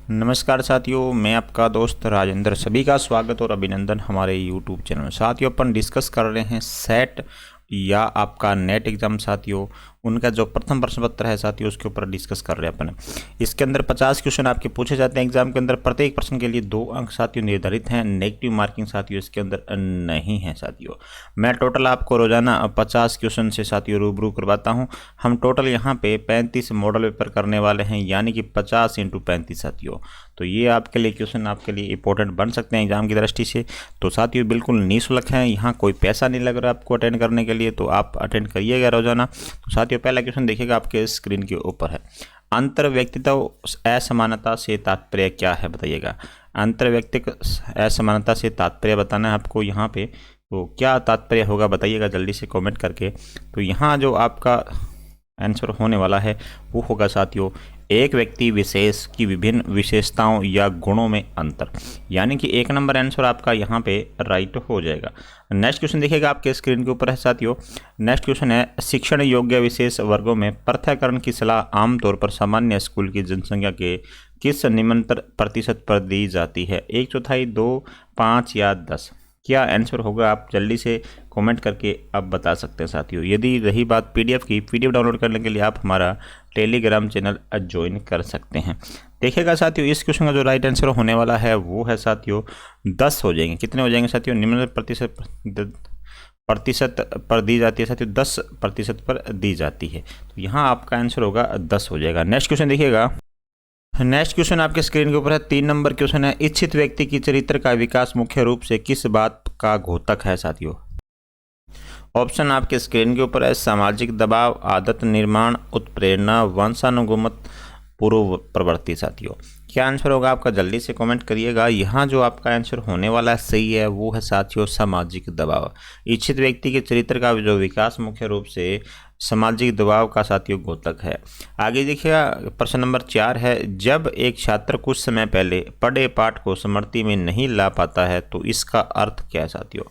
नमस्कार साथियों, मैं आपका दोस्त राजेंद्र। सभी का स्वागत और अभिनंदन हमारे यूट्यूब चैनल। साथियों, अपन डिस्कस कर रहे हैं सेट या आपका नेट एग्जाम। साथियों, उनका जो प्रथम प्रश्न पत्र है साथियों, उसके ऊपर डिस्कस कर रहे हैं अपन। इसके अंदर 50 क्वेश्चन आपके पूछे जाते हैं एग्जाम के अंदर। प्रत्येक प्रश्न के लिए 2 अंक साथियों निर्धारित हैं। नेगेटिव मार्किंग साथियों इसके अंदर नहीं है। साथियों, मैं टोटल आपको रोजाना 50 क्वेश्चन से साथियों रूबरू करवाता हूं। हम टोटल यहां पे 35 मॉडल पेपर करने वाले हैं, यानी कि 50 × 35 साथियों। तो ये आपके लिए क्वेश्चन आपके लिए इंपॉर्टेंट बन सकते हैं एग्जाम की दृष्टि से। तो साथियों, बिल्कुल निःशुल्क है, यहाँ कोई पैसा नहीं लग रहा आपको अटेंड करने के लिए, तो आप अटेंड करिएगा रोजाना। तो साथियों, पहला क्वेश्चन देखिएगा, आपके स्क्रीन के ऊपर है। अंतर व्यक्तित्व असमानता से तात्पर्य क्या है, बताइएगा। अंतर व्यक्तित्व असमानता से तात्पर्य बताना है आपको यहाँ पे। तो क्या तात्पर्य होगा बताइएगा जल्दी से कमेंट करके। तो यहाँ जो आपका आंसर होने वाला है वो होगा साथियों, एक व्यक्ति विशेष की विभिन्न विशेषताओं या गुणों में अंतर, यानी कि 1 नंबर आंसर आपका यहाँ पे राइट हो जाएगा। नेक्स्ट क्वेश्चन देखिएगा, आपके स्क्रीन के ऊपर है साथियों। नेक्स्ट क्वेश्चन है, शिक्षण योग्य विशेष वर्गों में पृथक्करण की सलाह आमतौर पर सामान्य स्कूल की जनसंख्या के किस निम्नतर प्रतिशत पर दी जाती है? 1/4, 2, 5 या 10? क्या आंसर होगा आप जल्दी से कमेंट करके आप बता सकते हैं साथियों। यदि रही बात पीडीएफ की, पीडीएफ डाउनलोड करने के लिए आप हमारा टेलीग्राम चैनल ज्वाइन कर सकते हैं। देखिएगा साथियों, इस क्वेश्चन का जो राइट आंसर होने वाला है वो है साथियों 10 हो जाएंगे। कितने हो जाएंगे साथियों? निम्न प्रतिशत पर दी जाती है साथियों, 10% पर दी जाती है। तो यहाँ आपका आंसर होगा 10 हो जाएगा। नेक्स्ट क्वेश्चन देखिएगा। नेक्स्ट क्वेश्चन आपके स्क्रीन के ऊपर है। 3 नंबर क्वेश्चन है, इच्छित व्यक्ति की चरित्र का विकास मुख्य रूप से किस बात का घोतक है साथियों? ऑप्शन आपके स्क्रीन के ऊपर है, सामाजिक दबाव, आदत निर्माण, उत्प्रेरणा, वंशानुगमन, पूर्व प्रवृत्ति। साथियों, क्या आंसर होगा आपका? जल्दी से कमेंट करिएगा। यहाँ जो आपका आंसर होने वाला है सही है वो है साथियों सामाजिक दबाव। इच्छित व्यक्ति के चरित्र का जो विकास मुख्य रूप से सामाजिक दबाव का साथियों घोतक है। आगे देखिएगा, प्रश्न नंबर 4 है, जब एक छात्र कुछ समय पहले पढ़े पाठ को स्मृति में नहीं ला पाता है तो इसका अर्थ क्या है साथियों?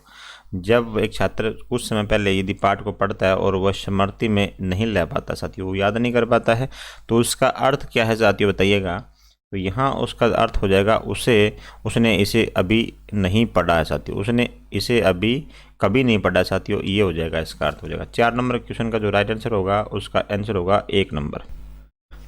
जब एक छात्र कुछ समय पहले यदि पाठ को पढ़ता है और वह स्मृति में नहीं ला पाता साथियों, वो याद नहीं कर पाता है, तो उसका अर्थ क्या है साथियों बताइएगा। तो यहाँ उसका अर्थ हो जाएगा उसने इसे अभी नहीं पढ़ा है साथियों, उसने इसे अभी कभी नहीं पढ़ा साथियों, ये हो जाएगा, इसका अर्थ हो जाएगा। 4 नंबर क्वेश्चन का जो राइट आंसर होगा उसका आंसर होगा 1 नंबर।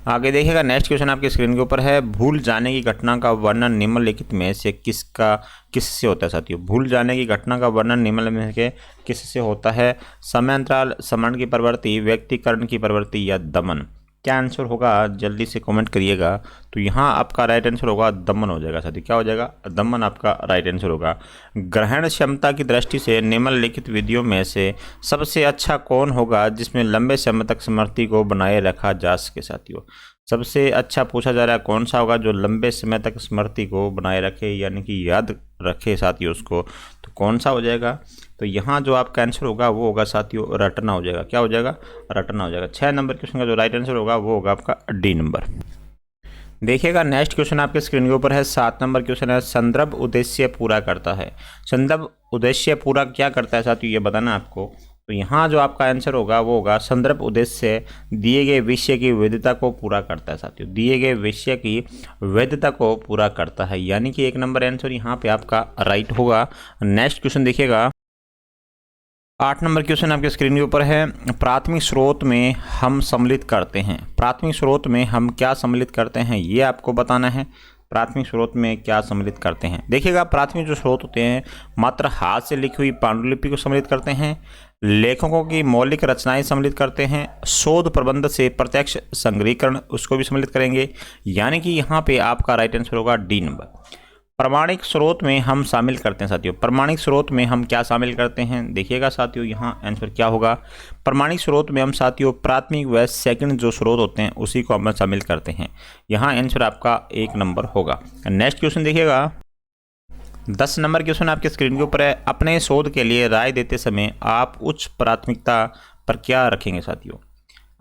आगे देखिएगा, नेक्स्ट क्वेश्चन आपके स्क्रीन के ऊपर है, भूल जाने की घटना का वर्णन निम्नलिखित में से किससे होता है साथियों? भूल जाने की घटना का वर्णन निम्नलिखित में से किससे होता है? समय अंतराल, स्मरण की प्रवृत्ति, व्यक्तिकरण की प्रवृत्ति या दमन? क्या आंसर होगा जल्दी से कमेंट करिएगा। तो यहाँ आपका राइट आंसर होगा दमन हो जाएगा साथी। क्या हो जाएगा? दमन आपका राइट आंसर होगा। ग्रहण क्षमता की दृष्टि से निम्नलिखित विधियों में से सबसे अच्छा कौन होगा जिसमें लंबे समय तक स्मृति को बनाए रखा जा सके साथियों? सबसे अच्छा पूछा जा रहा है कौन सा होगा जो लंबे समय तक स्मृति को बनाए रखे, यानी कि याद रखे साथियों उसको, तो कौन सा हो जाएगा? तो यहाँ जो आपका आंसर होगा वो होगा साथियों रटना हो जाएगा। क्या हो जाएगा? रटना हो जाएगा। 6 नंबर क्वेश्चन का जो राइट आंसर होगा वो होगा आपका डी नंबर। देखिएगा, नेक्स्ट क्वेश्चन आपके स्क्रीन के ऊपर है। 7 नंबर क्वेश्चन है, संदर्भ उद्देश्य पूरा करता है। संदर्भ उद्देश्य पूरा क्या करता है साथियों, ये बताना आपको। तो यहाँ जो आपका आंसर होगा वो होगा, संदर्भ उद्देश्य दिए गए विषय की वैधता को पूरा करता है साथियों, दिए गए विषय की वैधता को पूरा करता है, यानी कि 1 नंबर आंसर यहाँ पे आपका राइट होगा। नेक्स्ट क्वेश्चन देखिएगा, 8 नंबर क्वेश्चन आपके स्क्रीन के ऊपर है, प्राथमिक स्रोत में हम सम्मिलित करते हैं। प्राथमिक स्रोत में हम क्या सम्मिलित करते हैं ये आपको बताना है। प्राथमिक स्रोत में क्या सम्मिलित करते हैं? देखिएगा, प्राथमिक जो स्रोत होते हैं मात्र हाथ से लिखी हुई पांडुलिपि को सम्मिलित करते हैं, लेखकों की मौलिक रचनाएं सम्मिलित करते हैं, शोध प्रबंध से प्रत्यक्ष संग्रहीकरण उसको भी सम्मिलित करेंगे, यानी कि यहाँ पे आपका राइट आंसर होगा डी नंबर। प्रमाणिक स्रोत में हम शामिल करते हैं साथियों। प्रमाणिक स्रोत में हम क्या शामिल करते हैं? देखिएगा साथियों, यहाँ आंसर क्या होगा। प्रमाणिक स्रोत में हम साथियों प्राथमिक व सेकंड जो स्रोत होते हैं उसी को हम शामिल करते हैं। यहाँ आंसर आपका 1 नंबर होगा। नेक्स्ट क्वेश्चन देखिएगा, 10 नंबर क्वेश्चन आपके स्क्रीन के ऊपर है, अपने शोध के लिए राय देते समय आप उच्च प्राथमिकता पर क्या रखेंगे साथियों?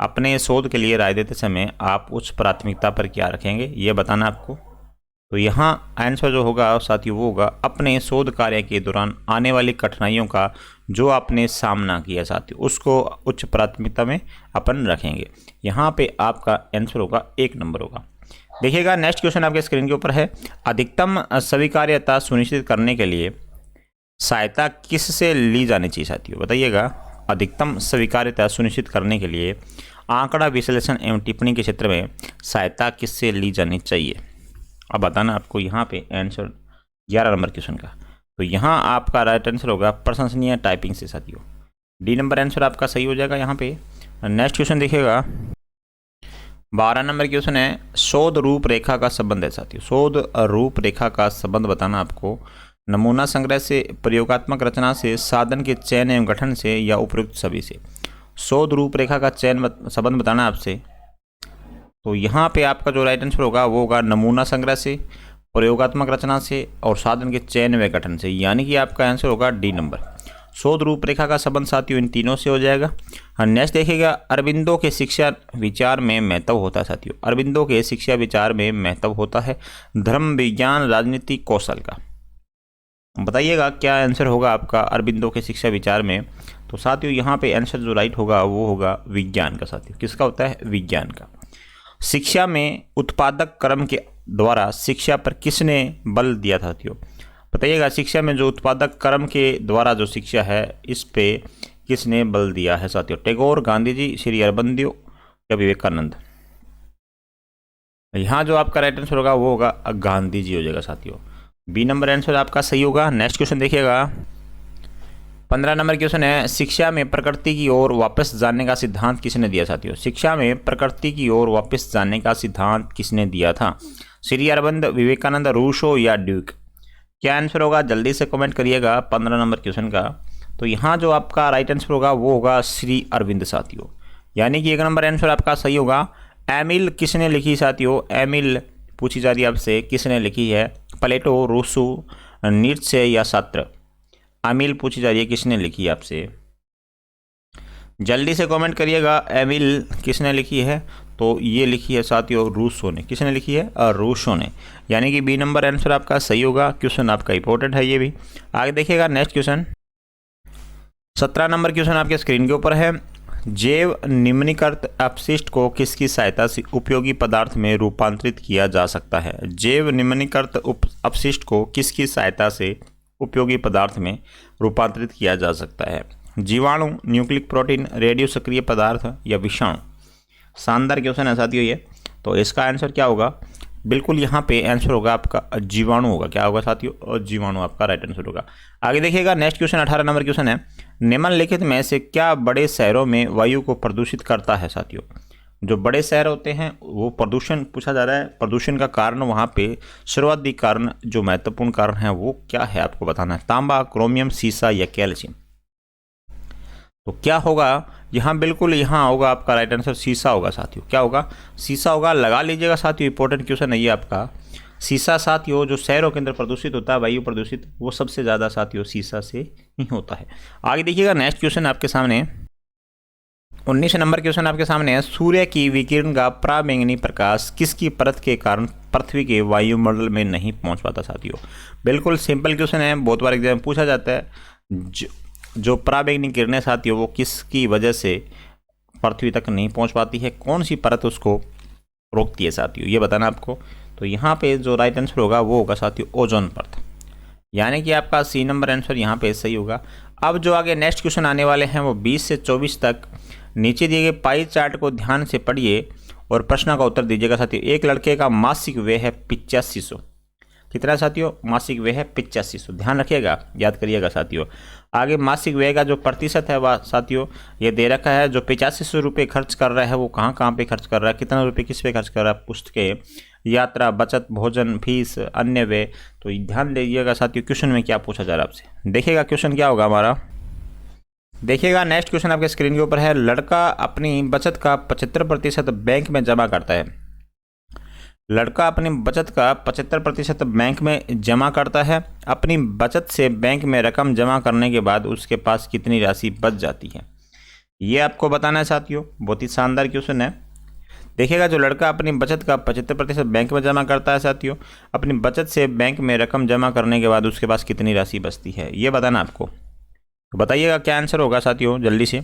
अपने शोध के लिए राय देते समय आप उच्च प्राथमिकता पर क्या रखेंगे ये बताना आपको। तो यहाँ आंसर जो होगा साथियों वो होगा, अपने शोध कार्य के दौरान आने वाली कठिनाइयों का जो आपने सामना किया साथियों उसको उच्च प्राथमिकता में अपन रखेंगे। यहाँ पे आपका आंसर होगा 1 नंबर होगा। देखिएगा नेक्स्ट क्वेश्चन आपके स्क्रीन के ऊपर है, अधिकतम स्वीकार्यता सुनिश्चित करने के लिए सहायता किस से ली जानी चाहिए साथियों? बताइएगा, अधिकतम स्वीकार्यता सुनिश्चित करने के लिए आंकड़ा विश्लेषण एवं टिप्पणी के क्षेत्र में सहायता किससे ली जानी चाहिए? अब बताना आपको यहाँ पे आंसर 11 नंबर क्वेश्चन का। तो यहाँ आपका राइट आंसर होगा प्रशंसनीय टाइपिंग से साथियों। डी नंबर आंसर आपका सही हो जाएगा यहाँ पे। नेक्स्ट क्वेश्चन देखिएगा, 12 नंबर क्वेश्चन है, शोध रूपरेखा का संबंध है साथियों। शोध रूपरेखा का संबंध बताना आपको नमूना संग्रह से, प्रयोगात्मक रचना से, साधन के चयन एवं गठन से या उपयुक्त सभी से। शोध रूपरेखा का चयन संबंध बताना आपसे। तो यहाँ पे आपका जो राइट आंसर होगा वो होगा नमूना संग्रह से, प्रयोगात्मक रचना से और साधन के चयन व गठन से, यानी कि आपका आंसर होगा डी नंबर। शोध रूपरेखा का संबंध साथियों इन तीनों से हो जाएगा। नेक्स्ट देखिएगा, अरबिंदो के शिक्षा विचार में महत्व होता है साथियों। अरबिंदो के शिक्षा विचार में महत्व होता है धर्म, विज्ञान, राजनीति, कौशल का। बताइएगा क्या आंसर होगा आपका अरबिंदो के शिक्षा विचार में? तो साथियों यहाँ पे आंसर जो राइट होगा वो होगा विज्ञान का साथियों। किसका होता है? विज्ञान का। शिक्षा में उत्पादक क्रम के द्वारा शिक्षा पर किसने बल दिया था साथियों? बताइएगा, शिक्षा में जो उत्पादक क्रम के द्वारा जो शिक्षा है इस पे किसने बल दिया है साथियों? टैगोर, गांधी जी, श्री अरबिंदो या विवेकानंद? यहाँ जो आपका राइट आंसर होगा वो होगा गांधी जी हो जाएगा साथियों। बी नंबर आंसर आपका सही होगा। नेक्स्ट क्वेश्चन देखिएगा, 15 नंबर क्वेश्चन है, शिक्षा में प्रकृति की ओर वापस जाने का सिद्धांत किसने दिया साथियों? शिक्षा में प्रकृति की ओर वापस जाने का सिद्धांत किसने दिया था? श्री अरविंद, विवेकानंद, रूसो या ड्यूक? क्या आंसर होगा जल्दी से कमेंट करिएगा 15 नंबर क्वेश्चन का। तो यहाँ जो आपका राइट आंसर होगा वो होगा श्री अरविंद साथियों, यानी कि 1 नंबर आंसर आपका सही होगा। एमिल किसने लिखी साथियों? एमिल पूछी जा रही है आपसे, किसने लिखी है? प्लेटो, रूसो, नीत्शे या सार्त्र? एमिल पूछी जा रही है, किसने लिखी है आपसे? जल्दी से कमेंट करिएगा, एमिल किसने लिखी है? तो ये लिखी है साथियों रूसो ने। किसने लिखी है? रूसो ने, यानी कि बी नंबर आंसर आपका सही होगा। क्वेश्चन आपका इंपॉर्टेंट है ये भी। आगे देखिएगा नेक्स्ट क्वेश्चन, 17 नंबर क्वेश्चन आपके स्क्रीन के ऊपर है, जैव निम्नीकृत अपशिष्ट को किसकी सहायता से उपयोगी पदार्थ में रूपांतरित किया जा सकता है? जैव निम्नीकृत अपशिष्ट को किसकी सहायता से उपयोगी पदार्थ में रूपांतरित किया जा सकता है? जीवाणु, न्यूक्लिक प्रोटीन, रेडियो सक्रिय पदार्थ या विषाणु? शानदार क्वेश्चन है साथियों ये। तो इसका आंसर क्या होगा? बिल्कुल यहाँ पे आंसर होगा आपका जीवाणु होगा। क्या होगा साथियों? और जीवाणु आपका राइट आंसर होगा। आगे देखिएगा नेक्स्ट क्वेश्चन 18 नंबर क्वेश्चन है, निम्नलिखित में से क्या बड़े शहरों में वायु को प्रदूषित करता है साथियों? जो बड़े शहर होते हैं वो प्रदूषण पूछा जा रहा है। प्रदूषण का कारण वहाँ पे सर्वाधिक कारण जो महत्वपूर्ण कारण है वो क्या है आपको बताना है? तांबा, क्रोमियम, सीसा या कैल्शियम? तो क्या होगा यहाँ? बिल्कुल यहाँ होगा आपका राइट आंसर सीसा होगा साथियों। क्या होगा? सीसा होगा। लगा लीजिएगा साथियों, इंपॉर्टेंट क्वेश्चन है ये आपका। सीसा साथियों जो शहरों के अंदर प्रदूषित होता है, वायु प्रदूषित, वो सबसे ज़्यादा साथियों सीसा से ही होता है। आगे देखिएगा नेक्स्ट क्वेश्चन आपके सामने 19 नंबर क्वेश्चन आपके सामने है, सूर्य की विकिरण का पराबैंगनी प्रकाश किसकी परत के कारण पृथ्वी के वायुमंडल में नहीं पहुंच पाता साथियों? बिल्कुल सिंपल क्वेश्चन है, बहुत बार एग्जाम में पूछा जाता है। जो पराबैंगनी किरणें साथियों वो किसकी वजह से पृथ्वी तक नहीं पहुंच पाती है? कौन सी परत उसको रोकती है साथियों? ये बताना आपको। तो यहाँ पे जो राइट आंसर होगा वो होगा साथियों ओजोन परत, यानी कि आपका सी नंबर आंसर यहाँ पे सही होगा। अब जो आगे नेक्स्ट क्वेश्चन आने वाले हैं वो 20 से 24 तक नीचे दिए गए पाई चार्ट को ध्यान से पढ़िए और प्रश्न का उत्तर दीजिएगा साथियों। एक लड़के का मासिक व्यय है 8500। कितना साथियों? मासिक व्यय है 8500। ध्यान रखिएगा, याद करिएगा साथियों। आगे मासिक व्यय का जो प्रतिशत है वह साथियों ये दे रखा है। जो 8500 रुपये खर्च कर रहा है वो कहाँ पे खर्च कर रहा है, कितना रुपये किस पे खर्च कर रहा है? पुस्तकें, यात्रा, बचत, भोजन, फीस, अन्य व्यय। तो ध्यान दीजिएगा साथियों क्वेश्चन में क्या पूछा जा रहा है आपसे। देखिएगा क्वेश्चन क्या होगा हमारा। देखिएगा नेक्स्ट क्वेश्चन आपके स्क्रीन के ऊपर है, लड़का अपनी बचत का 75% बैंक में जमा करता है। लड़का अपनी बचत का 75% बैंक में जमा करता है। अपनी बचत से बैंक में रकम जमा करने के बाद उसके पास कितनी राशि बच जाती है? ये आपको बताना है साथियों। बहुत ही शानदार क्वेश्चन है। देखिएगा जो लड़का अपनी बचत का 75% बैंक में जमा करता है साथियों, अपनी बचत से बैंक में रकम जमा करने के बाद उसके पास कितनी राशि बचती है, ये बताना आपको। तो बताइएगा क्या आंसर होगा साथियों जल्दी से।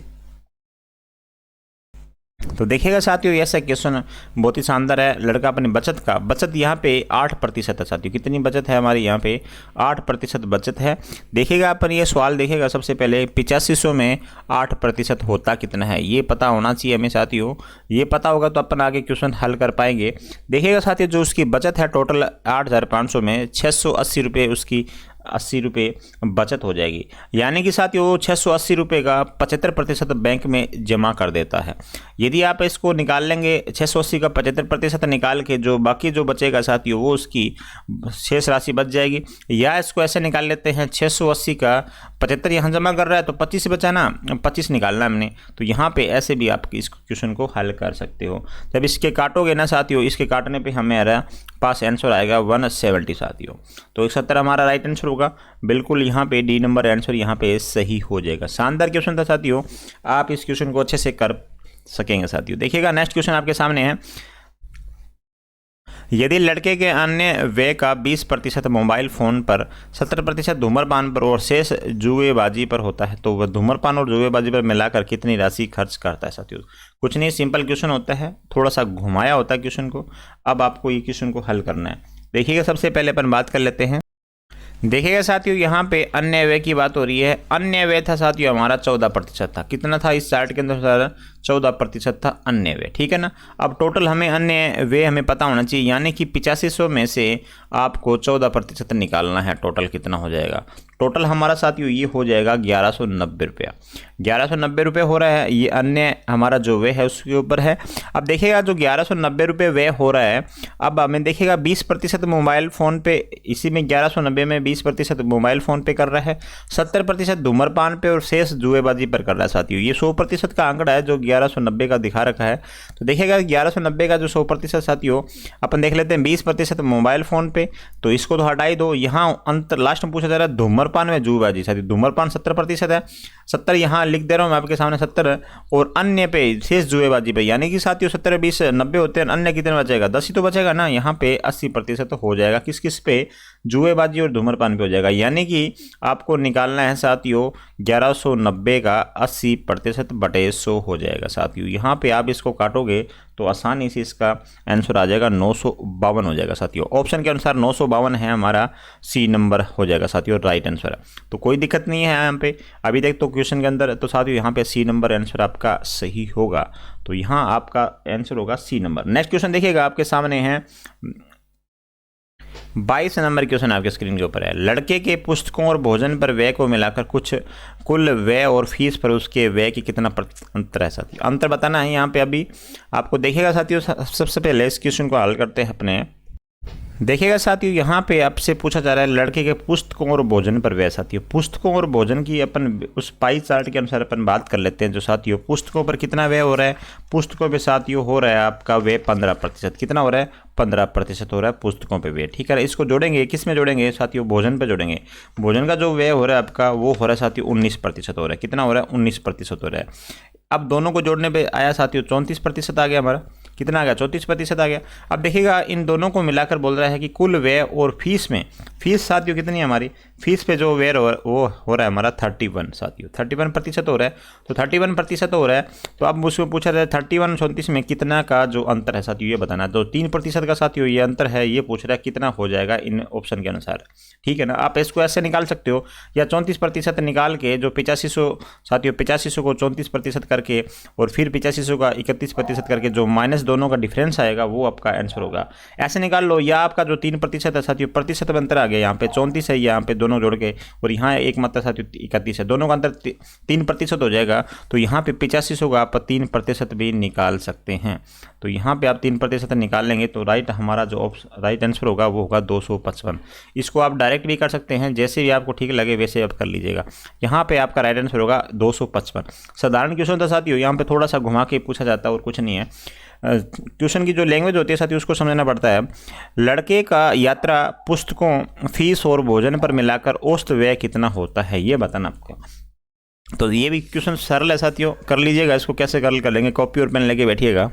तो देखिएगा साथियों, ऐसा क्वेश्चन बहुत ही शानदार है। लड़का अपनी बचत यहाँ पे 8% है साथियों। कितनी बचत है हमारी यहाँ पे? 8% बचत है। देखिएगा अपन ये सवाल देखिएगा, सबसे पहले 8500 में 8% होता कितना है, ये पता होना चाहिए हमें साथियों। ये पता होगा तो अपन आगे क्वेश्चन हल कर पाएंगे। देखिएगा साथियों, जो उसकी बचत है टोटल 8500 में 680 रुपये उसकी 80 रुपये बचत हो जाएगी। यानी कि साथियों वो 680 रुपये का 75% बैंक में जमा कर देता है। यदि आप इसको निकाल लेंगे 680 का 75% निकाल के जो बाकी जो बचेगा साथियों वो उसकी शेष राशि बच जाएगी। या इसको ऐसे निकाल लेते हैं, 680 का 75 यहाँ जमा कर रहा है तो 25 बचा ना, 25 निकालना हमने। तो यहाँ पे ऐसे भी आप इस क्वेश्चन को हल कर सकते हो। जब इसके काटोगे ना साथियों, इसके काटने पे हमारा पास आंसर आएगा 170 साथियों। तो 170 हमारा राइट आंसर होगा। बिल्कुल यहाँ पे डी नंबर आंसर यहाँ पे सही हो जाएगा। शानदार क्वेश्चन था साथियों, आप इस क्वेश्चन को अच्छे से कर सकेंगे साथियों। देखिएगा नेक्स्ट क्वेश्चन आपके सामने है। यदि लड़के के अन्य व्यय का 20% मोबाइल फ़ोन पर, 70% धूम्रपान पर और शेष जुएबाजी पर होता है, तो वह धूम्रपान और जुएबाजी पर मिलाकर कितनी राशि खर्च करता है साथियों। कुछ नहीं, सिंपल क्वेश्चन होता है, थोड़ा सा घुमाया होता है क्वेश्चन को। अब आपको ये क्वेश्चन को हल करना है। देखिएगा सबसे पहले अपन बात कर लेते हैं। देखिएगा साथियों, यहाँ पे अन्य व्यय की बात हो रही है। अन्य व्यय था साथियों हमारा 14% था। कितना था इस चार्ट के अंदर? 14% था अन्य व्यय, ठीक है ना। अब टोटल हमें अन्य व्यय हमें पता होना चाहिए, यानी कि 8500 में से आपको 14% निकालना है। टोटल कितना हो जाएगा? टोटल हमारा साथियों ये हो जाएगा 1190 रुपया। 1190 रुपये हो रहा है। ये अन्य हमारा जो व्यय है उसके ऊपर है। अब देखिएगा जो 1190 रुपये व्यय हो रहा है, अब हमें देखिएगा 20% मोबाइल फ़ोन पे, इसी में 1190 में 20% मोबाइल फ़ोन पे कर रहा है, 70% धूम्रपान पे और शेष जुएबाजी पर कर रहा है साथियों। ये 100% का आंकड़ा है जो 1190 का दिखा रखा है। तो देखिएगा 1190 का जो 100% साथियों अपन देख लेते हैं। 20% मोबाइल फ़ोन पे, तो इसको तो हटा ही दो। यहाँ अंतर लास्ट में पूछा जा रहा है धूम्रपान में जुएबाजी साथियों। धूम्रपान 70% है, 70 यहाँ लिख दे रहा हूँ मैं आपके सामने 70, और अन्य पे शेष जुएबाजी पे, यानी कि साथियों 70 20 90 होते हैं। अन्य कितने बचेगा? 10 ही तो बचेगा ना। यहाँ पे 80% हो जाएगा। किस किस पे? जुएबाजी और धूम्रपान पे हो जाएगा। यानी कि आपको निकालना है साथियों 1190 का 80% बटे 100 हो जाएगा साथियों। यहाँ पे आप इसको काटोगे तो आसानी से इसका आंसर आ जाएगा 952 हो जाएगा साथियों। ऑप्शन के अनुसार 952 है हमारा, सी नंबर हो जाएगा साथियों राइट आंसर। तो कोई दिक्कत नहीं है यहाँ पे अभी तक तो क्वेश्चन के अंदर। तो साथियों यहाँ पे सी नंबर आंसर आपका सही होगा। तो यहाँ आपका आंसर होगा सी नंबर। नेक्स्ट क्वेश्चन देखिएगा आपके सामने है 22 नंबर क्वेश्चन आपके स्क्रीन के ऊपर है। लड़के के पुस्तकों और भोजन पर व्यय को मिलाकर कुल व्यय और फीस पर उसके व्यय की कितना अंतर है साथियों। अंतर बताना है यहाँ पे अभी आपको। देखिएगा साथियों, सबसे पहले इस क्वेश्चन को हल करते हैं अपने। देखिएगा साथियों, यहाँ पे आपसे पूछा जा रहा है लड़के के पुस्तकों और भोजन पर व्यय साथियों। पुस्तकों और भोजन की अपन उस पाई चार्ट के अनुसार अपन बात कर लेते हैं। जो साथियों पुस्तकों पर कितना व्यय हो रहा है? पुस्तकों पे साथियों हो रहा है आपका व्यय 15%। कितना हो रहा है? 15% हो रहा है पुस्तकों पे व्यय, ठीक है। इसको जोड़ेंगे, किस में जोड़ेंगे साथियों? भोजन पे जोड़ेंगे। भोजन का जो व्यय हो रहा है आपका वो हो रहा है साथियों 19% हो रहा है। कितना हो रहा है? 19% हो रहा है। अब दोनों को जोड़ने पे आया साथियों 34% आ गया हमारा। कितना आ गया? 34% आ गया। अब देखिएगा इन दोनों को मिलाकर बोल रहा है कि कुल व्यय और फीस में, फीस साथियों कितनी है हमारी? फीस पे जो व्यय वो हो रहा है हमारा 31 साथियों, 31% हो रहा है। तो 31% हो रहा है। तो अब मुझसे पूछा जाए 31 34 में कितना का जो अंतर है साथियों ये बताना। तो 3% का साथियों ये अंतर है, ये पूछ रहा है कितना हो जाएगा इन ऑप्शन के अनुसार, ठीक है ना। आप इसको ऐसे निकाल सकते हो, या 34% निकाल के जो 8500 साथियों 8500 को 34% करके और फिर 8500 का 31% करके जो माइनस दोनों का डिफरेंस आएगा वो आपका आंसर होगा। ऐसे निकाल लो, या आपका जो 3% है साथियों प्रतिशत में अंतर आ गया। यहाँ पे 34 है, यहाँ पे दोनों जोड़ के, और यहाँ एक मात्रा साथियों 31 है, दोनों का अंतर 3% हो जाएगा। तो यहाँ पे 8500 का आप 3% भी निकाल सकते हैं। तो यहाँ पे आप 3% निकाल लेंगे तो हमारा जो राइट आंसर होगा वो होगा 255। इसको आप डायरेक्ट भी कर सकते हैं, जैसे भी आपको ठीक लगे वैसे आप कर लीजिएगा। यहाँ पे आपका राइट आंसर होगा 255। साधारण क्वेश्चन था साथियों, यहाँ पे थोड़ा सा घुमा के पूछा जाता है और कुछ नहीं है। ट्यूशन की जो लैंग्वेज होती है साथियों उसको समझना पड़ता है। लड़के का यात्रा, पुस्तकों, फीस और भोजन पर मिलाकर औसत व्यय कितना होता है ये बताना आपको। तो ये भी क्वेश्चन सरल है साथियों, कर लीजिएगा। इसको कैसे कर लेंगे? कॉपी और पेन लेके बैठिएगा।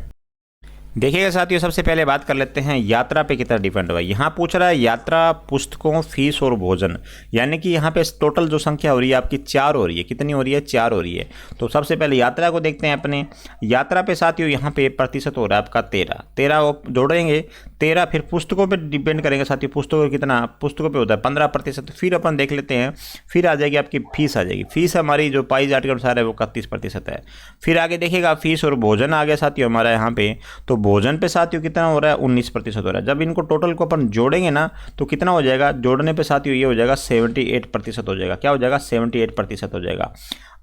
देखिएगा साथियों, सबसे पहले बात कर लेते हैं यात्रा पे कितना डिपेंड हुआ है। यहाँ पूछ रहा है यात्रा, पुस्तकों, फीस और भोजन, यानी कि यहाँ पे टोटल जो संख्या हो रही है आपकी 4 हो रही है। कितनी हो रही है? 4 हो रही है। तो सबसे पहले यात्रा को देखते हैं अपने। यात्रा पे साथियों यहाँ पे प्रतिशत हो रहा है आपका 13 जोड़ेंगे 13, फिर पुस्तकों पर डिपेंड करेंगे साथियों। पुस्तकों कितना? पुस्तकों पर होता है 15%। फिर अपन देख लेते हैं, फिर आ जाएगी आपकी फीस आ जाएगी। फीस हमारी जो पाई चार्ट के अनुसार है वो 31% है। फिर आगे देखिएगा फीस और भोजन आ गया साथियों हमारा यहाँ पे। तो भोजन पे साथियों कितना हो रहा है? 19% हो रहा है। जब इनको टोटल को अपन जोड़ेंगे ना तो कितना हो जाएगा? जोड़ने पे साथियों ये हो जाएगा 78% हो जाएगा। क्या हो जाएगा? 78% हो जाएगा।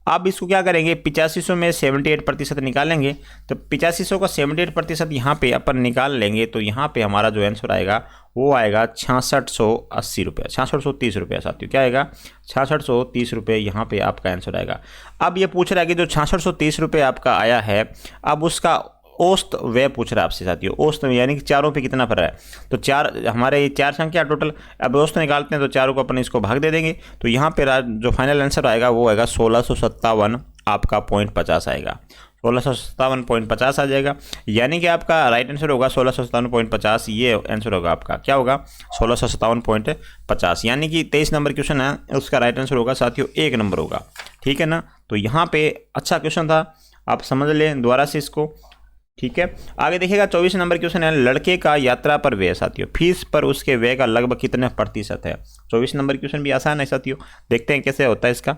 अब इसको क्या करेंगे? 8500 में 78% निकालेंगे। तो 8500 का 78% यहाँ पे अपन निकाल लेंगे तो यहाँ पे हमारा जो आंसर आएगा वो आएगा 6680 रुपये, 6630 रुपये साथियों। क्या आएगा? 6630 रुपये यहाँ पे आपका आंसर आएगा। अब ये पूछ रहा है कि जो 6630 रुपये आपका आया है, अब उसका औसत व्यय पूछ रहा है आपसे साथियों। औसत यानी कि चारों पे कितना पड़ रहा है। तो चार हमारे ये 4 संख्या टोटल, अब औसत निकालते हैं तो चारों को अपन इसको भाग दे देंगे। तो यहाँ पे जो फाइनल आंसर आएगा वो आएगा 1657 आपका 0.50 आएगा। 1657.50 आ जाएगा, यानी कि आपका राइट आंसर होगा 1657.50। ये आंसर होगा आपका, क्या होगा? 1657.50, यानी कि 23 नंबर क्वेश्चन है उसका राइट आंसर होगा साथियों 1 नंबर होगा। ठीक है ना। तो यहाँ पे अच्छा क्वेश्चन था, आप समझ लें दोबारा से इसको। ठीक है, आगे देखिएगा 24 नंबर क्वेश्चन है, लड़के का यात्रा पर व्यय साथियों, फीस पर उसके व्यय का लगभग कितने प्रतिशत है। 24 नंबर क्वेश्चन भी आसान है साथियों, देखते हैं कैसे होता है इसका।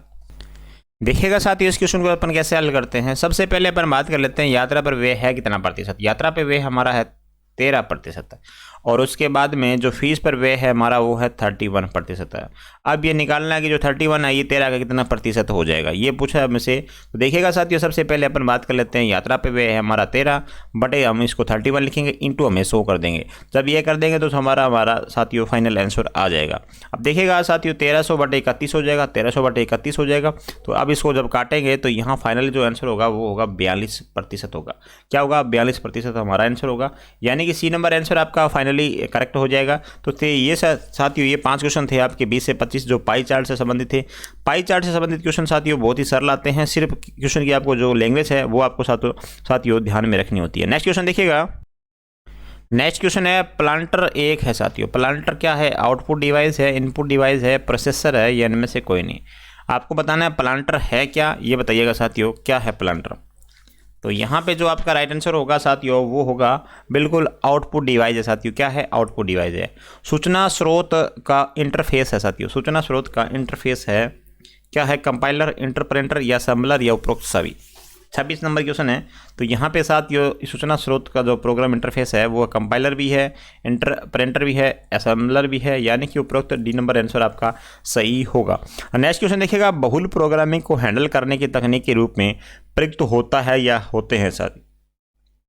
देखिएगा साथियों इस क्वेश्चन को अपन कैसे हल करते हैं। सबसे पहले अपन बात कर लेते हैं यात्रा पर व्यय है कितना प्रतिशत। यात्रा पर व्यय हमारा है 13% और उसके बाद में जो फीस पर व्यय है हमारा वो है 31% है। अब ये निकालना है कि जो 31 है ये 13 का कितना प्रतिशत हो जाएगा, ये पूछा है हमसे। तो देखिएगा साथियों सबसे पहले अपन बात कर लेते हैं यात्रा पे व्यय है हमारा 13 बटे हम इसको 31 लिखेंगे, इंटू हमें 100 कर देंगे। जब ये कर देंगे तो हमारा साथियों फाइनल आंसर आ जाएगा। अब देखिएगा साथियों 1300 बटे 31 हो जाएगा, 1300 बटे 31 हो जाएगा। तो अब इसको जब काटेंगे तो यहाँ फाइनल जो आंसर होगा वो होगा 42% होगा। क्या होगा? 42% हमारा आंसर होगा, यानी कि सी नंबर आंसर आपका फाइनली करेक्ट हो जाएगा। तो थे ये साथियों ये 5 क्वेश्चन थे आपके 20 से 25 जो पाई चार्ट से संबंधित थे। पाई चार्ट से संबंधित क्वेश्चन साथियों बहुत ही सरल आते हैं, सिर्फ क्वेश्चन की आपको जो लैंग्वेज है वो आपको साथियों ध्यान में रखनी होती है। नेक्स्ट क्वेश्चन देखिएगा, नेक्स्ट क्वेश्चन है प्लांटर 1 है साथियों। प्लांटर क्या है? आउटपुट डिवाइस है, इनपुट डिवाइस है, प्रोसेसर है, या इनमें से कोई नहीं। आपको बताना है प्लांटर है क्या, ये बताइएगा साथियों क्या है प्लांटर। तो यहाँ पे जो आपका राइट आंसर होगा साथियों वो होगा बिल्कुल आउटपुट डिवाइस है साथियों। क्या है? आउटपुट डिवाइस है। सूचना स्रोत का इंटरफेस है साथियों, सूचना स्रोत का इंटरफेस है। क्या है? कंपाइलर, इंटरप्रेटर या असेंबलर या उपरोक्त सभी। 26 नंबर क्वेश्चन है। तो यहाँ पे साथियों सूचना स्रोत का जो प्रोग्राम इंटरफेस है वो कंपाइलर भी है, इंटरप्रेटर भी है, असेंबलर भी है, यानी कि उपरोक्त डी नंबर आंसर आपका सही होगा। नेक्स्ट क्वेश्चन देखिएगा, बहुल प्रोग्रामिंग को हैंडल करने की तकनीक के रूप में प्रयुक्त होता है या होते हैं सर,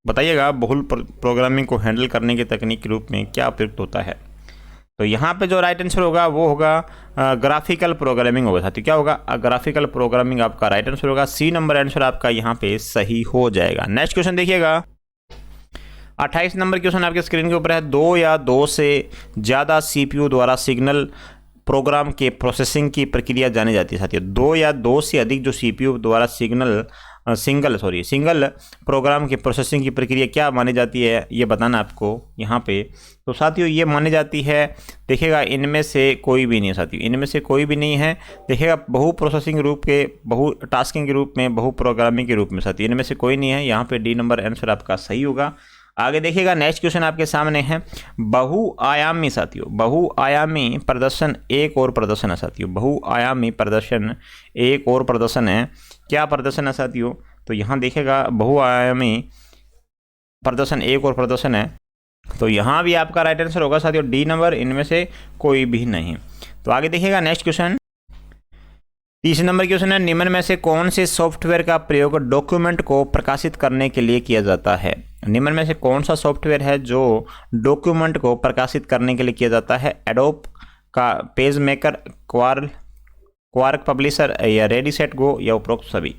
बताइएगा। बहुल प्रोग्रामिंग को हैंडल करने की तकनीक के रूप में क्या प्रयुक्त होता है। तो यहाँ पे जो राइट आंसर होगा वो होगा ग्राफिकल प्रोग्रामिंग होगा साथियों। क्या होगा? ग्राफिकल प्रोग्रामिंग आपका राइट आंसर होगा। सी नंबर आंसर आपका यहाँ पे सही हो जाएगा। नेक्स्ट क्वेश्चन देखिएगा, 28 नंबर क्वेश्चन आपके स्क्रीन के ऊपर है, 2 या 2 से ज़्यादा सीपीयू द्वारा सिग्नल प्रोग्राम के प्रोसेसिंग की प्रक्रिया जानी जाती है साथियों। 2 या 2 से अधिक जो सीपीयू द्वारा सिंगल प्रोग्राम की प्रोसेसिंग की प्रक्रिया क्या मानी जाती है, ये बताना आपको यहाँ पे। तो साथियों ये मानी जाती है, देखिएगा इनमें से कोई भी नहीं है साथियों, इनमें से कोई भी नहीं है। देखिएगा बहु प्रोसेसिंग रूप के, बहु टास्किंग के रूप में, बहु प्रोग्रामिंग के रूप में साथियों इनमें से कोई नहीं है। यहाँ पे डी नंबर आंसर आपका सही होगा। आगे देखिएगा नेक्स्ट क्वेश्चन आपके सामने है, बहुआयामी साथियों, बहुआयामी प्रदर्शन एक और प्रदर्शन है साथियों। बहुआयामी प्रदर्शन एक और प्रदर्शन है। क्या प्रदर्शन है साथियों? तो यहाँ देखिएगा बहुआयामी प्रदर्शन एक और प्रदर्शन है। तो यहाँ भी आपका राइट आंसर होगा साथियों डी नंबर, इनमें से कोई भी नहीं। तो आगे देखिएगा नेक्स्ट क्वेश्चन, 30 नंबर क्वेश्चन है, निम्न में से कौन से सॉफ्टवेयर का प्रयोग डॉक्यूमेंट को प्रकाशित करने के लिए किया जाता है। निम्न में से कौन सा सॉफ्टवेयर है जो डॉक्यूमेंट को प्रकाशित करने के लिए किया जाता है। एडोब का पेज मेकर, क्वार्क पब्लिशर या रेडी सेट गो या उपरोक्त सभी।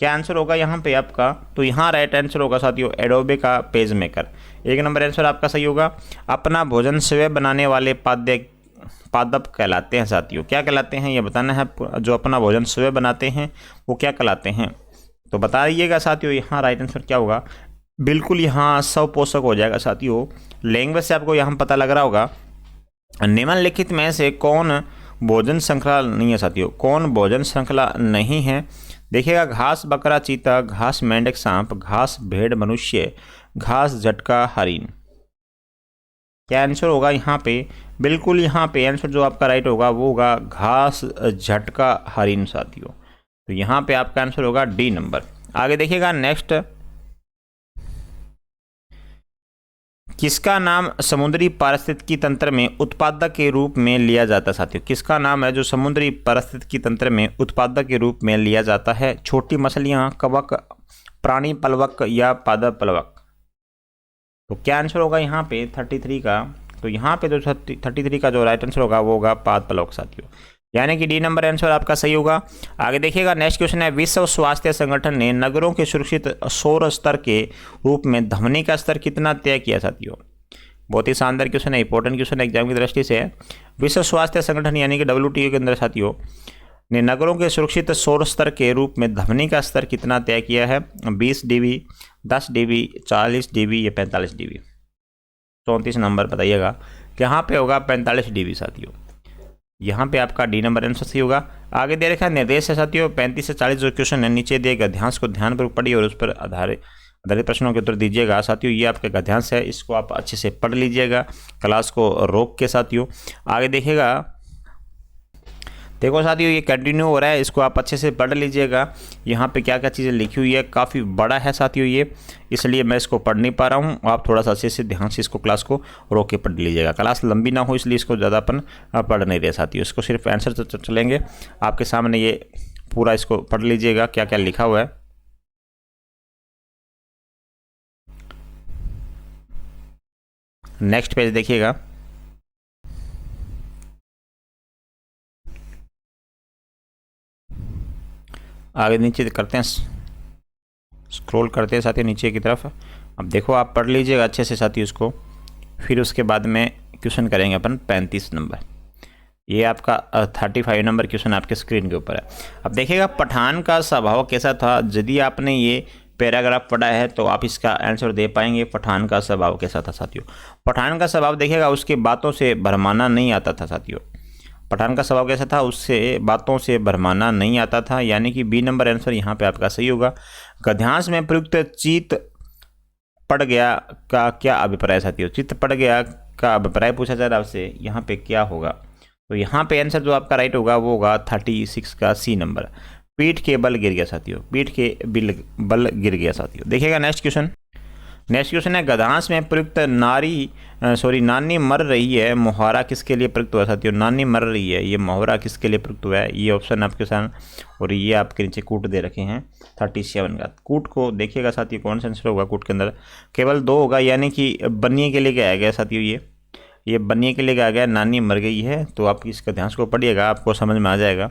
क्या आंसर होगा यहाँ पे आपका? तो यहाँ राइट आंसर होगा साथियों एडोबे का पेज मेकर। 1 नंबर आंसर आपका सही होगा। अपना भोजन स्वयं बनाने वाले पादप कहलाते हैं साथियों। क्या कहलाते हैं ये बताना है। जो अपना भोजन स्वयं बनाते हैं वो क्या कहलाते हैं, तो बताइएगा साथियों। यहाँ राइट आंसर क्या होगा? बिल्कुल यहाँ सपोषक हो जाएगा साथियों। लैंग्वेज से आपको यहाँ पता लग रहा होगा। निम्नलिखित में से कौन भोजन श्रृंखला नहीं है साथियों? कौन भोजन श्रृंखला नहीं है? देखिएगा, घास बकरा चीता, घास मेंढक सांप, घास भेड़ मनुष्य, घास झटका हरिण। क्या आंसर होगा यहाँ पे? बिल्कुल यहाँ पे आंसर जो आपका राइट होगा वो होगा घास झटका हरिण साथियों। तो यहाँ पे आपका आंसर होगा डी नंबर। आगे देखिएगा नेक्स्ट, किसका नाम समुद्री पारिस्थितिकी तंत्र में उत्पादक के रूप में लिया जाता है साथियों? किसका नाम है जो समुद्री पारिस्थितिकी तंत्र में उत्पादक के रूप में लिया जाता है? छोटी मछलियां, कवक, प्राणी पलवक या पादप पलवक? तो क्या आंसर होगा यहाँ पे 33 का? तो यहाँ पे जो 33 का जो राइट आंसर होगा वो होगा पाद पलवक साथियों, यानी कि डी नंबर आंसर आपका सही होगा। आगे देखिएगा नेक्स्ट क्वेश्चन है, विश्व स्वास्थ्य संगठन ने नगरों के सुरक्षित सौर स्तर के रूप में ध्वनि का स्तर कितना तय किया साथियों? बहुत ही शानदार क्वेश्चन है, इंपॉर्टेंट क्वेश्चन है एग्जाम की दृष्टि से। विश्व स्वास्थ्य संगठन यानी कि WTO के अंदर साथियों ने नगरों के सुरक्षित सौर स्तर के रूप में ध्वनि का स्तर कितना तय किया है? 20 dB, 10 dB, 40 dB या 45 dB? 34 नंबर बताइएगा, यहाँ पे होगा 45 dB साथियों। यहाँ पे आपका डी नंबर आंसर सही होगा। आगे दे रखा निर्देश है साथियों 35 से 40 जो क्वेश्चन है नीचे दिए गद्यांश को ध्यानपूर्वक पढ़िए और उस पर आधारित प्रश्नों के उत्तर दीजिएगा साथियों। ये आपका गद्यांश है, इसको आप अच्छे से पढ़ लीजिएगा क्लास को रोक के साथियों। आगे देखिएगा, देखो साथियों ये कंटिन्यू हो रहा है, इसको आप अच्छे से पढ़ लीजिएगा। यहाँ पे क्या क्या चीज़ें लिखी हुई है, काफ़ी बड़ा है साथियों ये, इसलिए मैं इसको पढ़ नहीं पा रहा हूँ। आप थोड़ा सा अच्छे से ध्यान से इसको क्लास को रोक के पढ़ लीजिएगा। क्लास लंबी ना हो इसलिए इसको ज़्यादा अपन पढ़ नहीं रहे साथियों, इसको सिर्फ आंसर चलेंगे आपके सामने। ये पूरा इसको पढ़ लीजिएगा क्या क्या लिखा हुआ है। नेक्स्ट पेज देखिएगा, आगे नीचे करते हैं, स्क्रॉल करते हैं साथियों नीचे की तरफ। अब देखो आप पढ़ लीजिएगा अच्छे से साथियों इसको, फिर उसके बाद में क्वेश्चन करेंगे अपन 35 नंबर। ये आपका 35 नंबर क्वेश्चन आपके स्क्रीन के ऊपर है। अब देखिएगा, पठान का स्वभाव कैसा था? यदि आपने ये पैराग्राफ पढ़ा है तो आप इसका आंसर दे पाएंगे। पठान का स्वभाव कैसा था साथियों? पठान का स्वभाव देखिएगा, उसके बातों से भरमाना नहीं आता था साथियों। पठान का स्वभाव कैसा था? उससे बातों से भरमाना नहीं आता था, यानी कि बी नंबर आंसर यहाँ पे आपका सही होगा। गद्यांश में प्रयुक्त चित पड़ गया का क्या अभिप्राय साथियों? चित पड़ गया का अभिप्राय पूछा जा रहा है आपसे, यहाँ पे क्या होगा? तो यहाँ पे आंसर जो आपका राइट होगा वो होगा 36 का सी नंबर, पीठ के बल गिर गया साथियों, पीठ के बल गिर गया साथियों। देखिएगा नेक्स्ट क्वेश्चन, नेक्स्ट क्वेश्चन है, गद्यांश में प्रयुक्त नानी मर रही है मुहावरा किसके लिए प्रयुक्त हुआ साथियों? नानी मर रही है, ये मुहावरा किसके लिए प्रयुक्त हुआ है? ये ऑप्शन आपके सामने, और ये आपके नीचे कूट दे रखे हैं 37 का। कूट को देखिएगा साथियों कौन सा आंसर होगा? कूट के अंदर केवल 2 होगा, यानी कि बनिए के लिए आया गया साथियों। ये बनिए के लिए आ गया, नानी मर गई है। तो आप इस गद्यांश को पढ़िएगा, आपको समझ में आ जाएगा।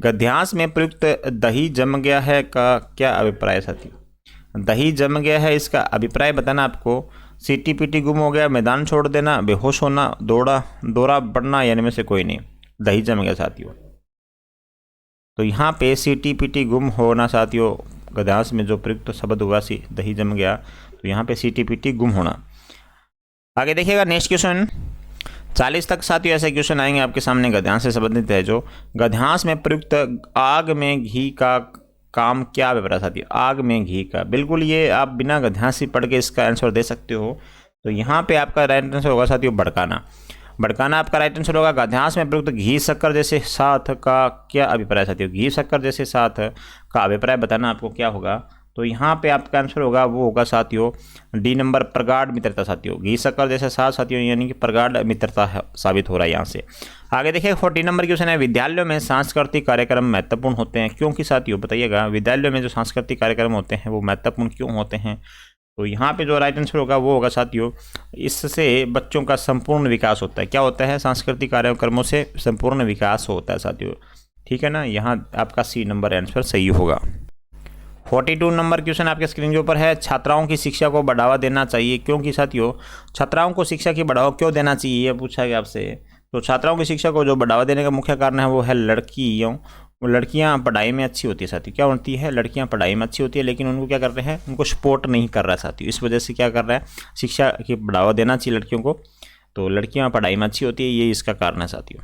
गद्यांश में प्रयुक्त दही जम गया है का क्या अभिप्राय है साथियों? दही जम गया है, इसका अभिप्राय बताना आपको। सीटी पीटी गुम हो गया, मैदान छोड़ देना, बेहोश होना, दौरा बढ़ना, यानी में से कोई नहीं। दही जम गया साथियों। तो यहाँ पे सीटी पीटी गुम होना साथियों, गद्यांश में जो प्रयुक्त शब्द हुआ दही जम गया, तो यहाँ पे सीटी पीटी गुम होना। आगे देखिएगा नेक्स्ट क्वेश्चन, 40 तक साथियों ऐसे क्वेश्चन आएंगे आपके सामने गद्यांश से संबंधित है। जो गद्यांश में प्रयुक्त आग में घी का काम क्या अभिप्राय साथियों? आग में घी का, बिल्कुल ये आप बिना गद्यांश से पढ़ के इसका आंसर दे सकते हो। तो यहाँ पे आपका राइट आंसर होगा साथियों भड़काना। भड़काना आपका राइट आंसर होगा। गद्यांश में प्रयुक्त घी शक्कर जैसे साथ का क्या अभिप्राय साथियों? घी शक्कर जैसे साथ का अभिप्राय बताना आपको क्या होगा? तो यहाँ पे आपका आंसर होगा वो होगा साथियों डी नंबर, प्रगाढ़ मित्रता साथियों। घी शक्कर जैसे साथ साथियों, यानी कि प्रगाढ़ मित्रता साबित हो रहा है यहाँ से। आगे देखिए 40 नंबर क्वेश्चन है, विद्यालयों में सांस्कृतिक कार्यक्रम महत्वपूर्ण होते हैं क्योंकि साथियों बताइएगा, विद्यालयों में जो सांस्कृतिक कार्यक्रम होते हैं वो महत्वपूर्ण क्यों होते हैं? तो यहाँ पे जो राइट आंसर होगा वो होगा साथियों, इससे बच्चों का संपूर्ण विकास होता है। क्या होता है? सांस्कृतिक कार्यक्रमों से संपूर्ण विकास होता है साथियों, ठीक है ना। यहाँ आपका सी नंबर आंसर सही होगा। 42 नंबर क्वेश्चन आपके स्क्रीन के ऊपर है, छात्राओं की शिक्षा को बढ़ावा देना चाहिए क्योंकि साथियों, छात्राओं को शिक्षा की बढ़ावा क्यों देना चाहिए ये पूछा गया आपसे। तो छात्राओं की शिक्षा को जो बढ़ावा देने का मुख्य कारण है वो है लड़कियों वो लड़कियां पढ़ाई में अच्छी होती है साथियों, क्या होती है, लड़कियां पढ़ाई में अच्छी होती है, लेकिन उनको क्या कर रहे हैं, उनको सपोर्ट नहीं कर रहा है साथियों। इस वजह से क्या कर रहा है, शिक्षा की बढ़ावा देना चाहिए लड़कियों को, तो लड़कियां पढ़ाई में अच्छी होती है, ये इसका कारण है साथियों।